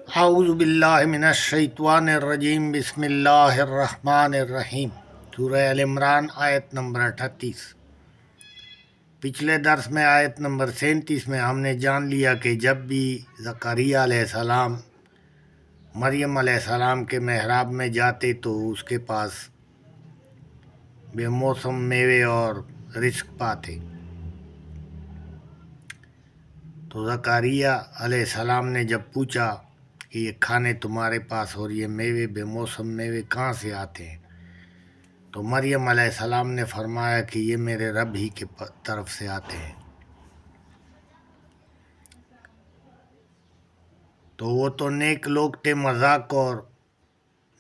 اعوذ باللہ من الشیطان الرجیم بسم اللہ الرحمن الرحیم۔ سورہ ال عمران آیت نمبر 38۔ پچھلے درس میں آیت نمبر 37 میں ہم نے جان لیا کہ جب بھی زکریا علیہ السلام مریم علیہ السلام کے محراب میں جاتے تو اس کے پاس بے موسم میوے اور رزق پاتے۔ تو زکریا علیہ السلام نے جب پوچھا کہ یہ کھانے تمہارے پاس اور یہ میوے بے موسم میوے کہاں سے آتے ہیں، تو مریم علیہ السلام نے فرمایا کہ یہ میرے رب ہی کے طرف سے آتے ہیں۔ تو وہ تو نیک لوگ تھے، مذاق اور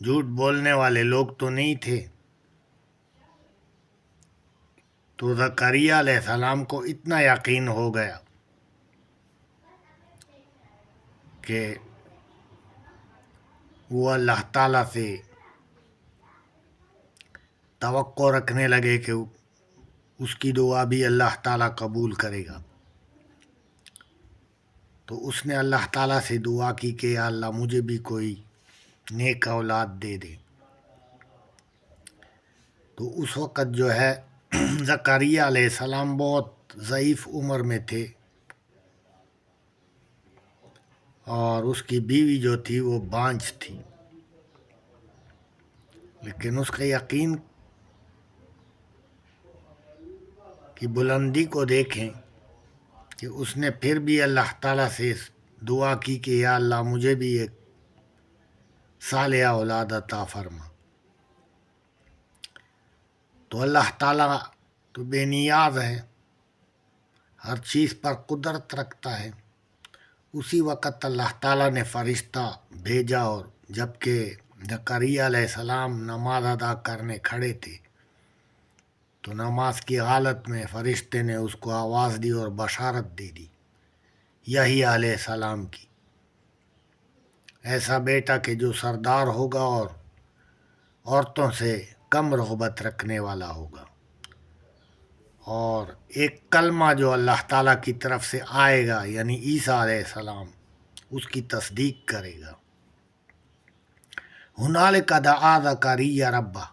جھوٹ بولنے والے لوگ تو نہیں تھے۔ تو زکریا علیہ السلام کو اتنا یقین ہو گیا کہ وہ اللہ تعالیٰ سے توقع رکھنے لگے کہ اس کی دعا بھی اللہ تعالیٰ قبول کرے گا۔ تو اس نے اللہ تعالیٰ سے دعا کی کہ یا اللہ مجھے بھی کوئی نیک اولاد دے دے۔ تو اس وقت جو ہے زکریا علیہ السلام بہت ضعیف عمر میں تھے، اور اس کی بیوی جو تھی وہ بانجھ تھی، لیکن اس کا یقین کی بلندی کو دیکھیں کہ اس نے پھر بھی اللہ تعالیٰ سے دعا کی کہ یا اللہ مجھے بھی ایک صالح اولاد عطا فرما۔ تو اللہ تعالیٰ تو بے نیاز ہے، ہر چیز پر قدرت رکھتا ہے۔ اسی وقت اللہ تعالیٰ نے فرشتہ بھیجا، اور جب کہ زکریا علیہ السلام نماز ادا کرنے کھڑے تھے تو نماز کی حالت میں فرشتے نے اس کو آواز دی اور بشارت دے دی یحییٰ علیہ السلام کی، ایسا بیٹا کہ جو سردار ہوگا اور عورتوں سے کم رغبت رکھنے والا ہوگا، اور ایک کلمہ جو اللہ تعالیٰ کی طرف سے آئے گا یعنی عیسیٰ علیہ السلام، اس کی تصدیق کرے گا۔ ہنالک دعا زکریا ربہ،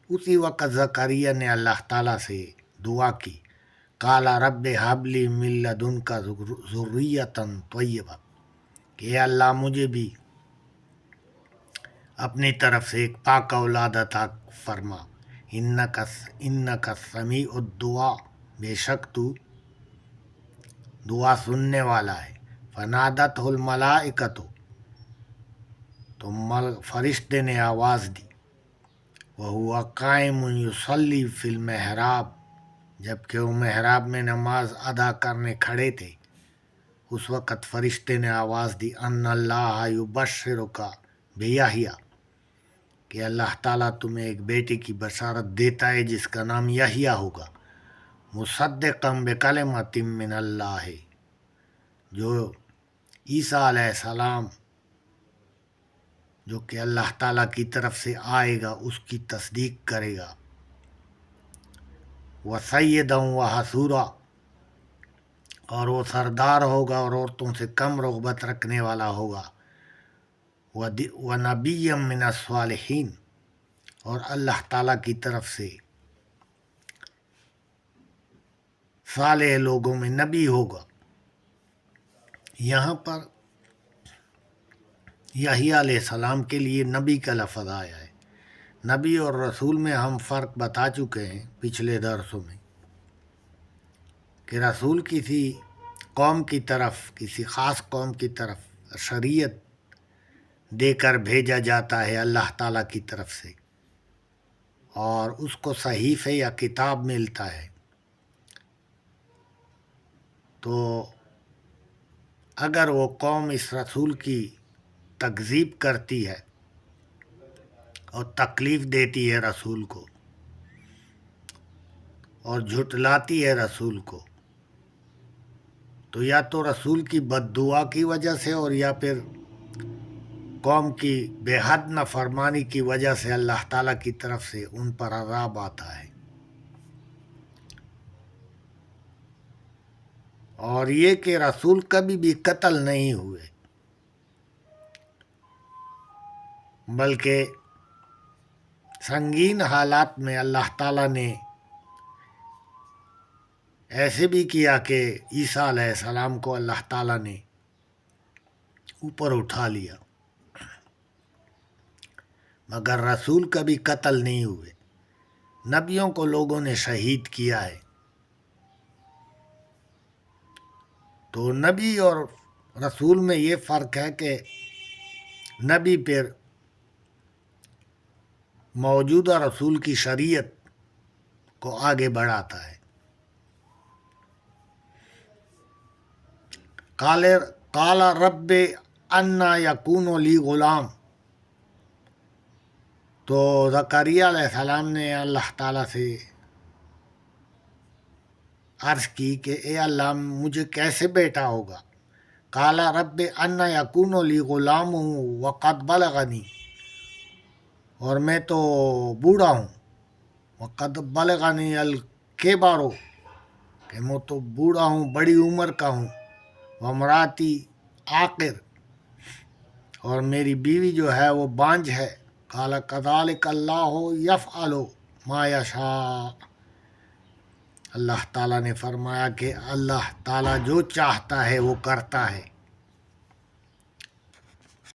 اسی وقت زکریا نے اللہ تعالیٰ سے دعا کی، قال رب ہب لی من لدنک ذریۃ طیبہ، کہ اے اللہ مجھے بھی اپنی طرف سے ایک پاک اولاد عطا فرما، انک سمیع الدعا، بے شک تو دعا سننے والا ہے۔ فنادتہ الملائکۃ، تو فرشتے نے آواز دی، وہو قائم یصلی فی المحراب، جب کہ وہ محراب میں نماز ادا کرنے کھڑے تھے، اس وقت فرشتے نے آواز دی، ان اللہ یبشرک بیحییٰ، کہ اللہ تعالیٰ تمہیں ایک بیٹے کی بشارت دیتا ہے جس کا نام یحییٰ ہوگا، مصدقا بکلمۃ من اللہ، جو عیسیٰ علیہ السلام جو کہ اللہ تعالیٰ کی طرف سے آئے گا اس کی تصدیق کرے گا، وسیداً وحصورا، اور وہ سردار ہوگا اور عورتوں سے کم رغبت رکھنے والا ہوگا، ونبیا من الصالحین، اور اللہ تعالیٰ کی طرف سے صالح لوگوں میں نبی ہوگا۔ یہاں پر یحییٰ علیہ السلام کے لیے نبی کا لفظ آیا ہے۔ نبی اور رسول میں ہم فرق بتا چکے ہیں پچھلے درسوں میں، کہ رسول کسی قوم کی طرف، کسی خاص قوم کی طرف شریعت دے کر بھیجا جاتا ہے اللہ تعالیٰ کی طرف سے، اور اس کو صحیفے یا کتاب ملتا ہے۔ تو اگر وہ قوم اس رسول کی تکذیب کرتی ہے اور تکلیف دیتی ہے رسول کو اور جھٹلاتی ہے رسول کو، تو یا تو رسول کی بد دعا کی وجہ سے، اور یا پھر قوم کی بے حد نافرمانی کی وجہ سے اللہ تعالیٰ کی طرف سے ان پر عذاب آتا ہے۔ اور یہ کہ رسول کبھی بھی قتل نہیں ہوئے، بلکہ سنگین حالات میں اللہ تعالیٰ نے ایسے بھی کیا کہ عیسیٰ علیہ السلام کو اللہ تعالیٰ نے اوپر اٹھا لیا، مگر رسول کبھی قتل نہیں ہوئے، نبیوں کو لوگوں نے شہید کیا ہے۔ تو نبی اور رسول میں یہ فرق ہے کہ نبی پھر موجودہ رسول کی شریعت کو آگے بڑھاتا ہے۔ قال رب انا یکون لی غلام، تو زکریا علیہ السلام نے اللہ تعالیٰ سے عرض کی کہ اے اللہ مجھے کیسے بیٹا ہوگا؟ قال رب انا یکون لی غلام وقد بلغنی، اور میں تو بوڑھا ہوں، وقد بلغنی الکبر، کہ میں تو بوڑھا ہوں، بڑی عمر کا ہوں، وامراتی عاقر، اور میری بیوی جو ہے وہ بانجھ ہے۔ قال کذالک اللہ یفعل ما یشاء، اللہ تعالیٰ نے فرمایا کہ اللہ تعالیٰ جو چاہتا ہے وہ کرتا ہے۔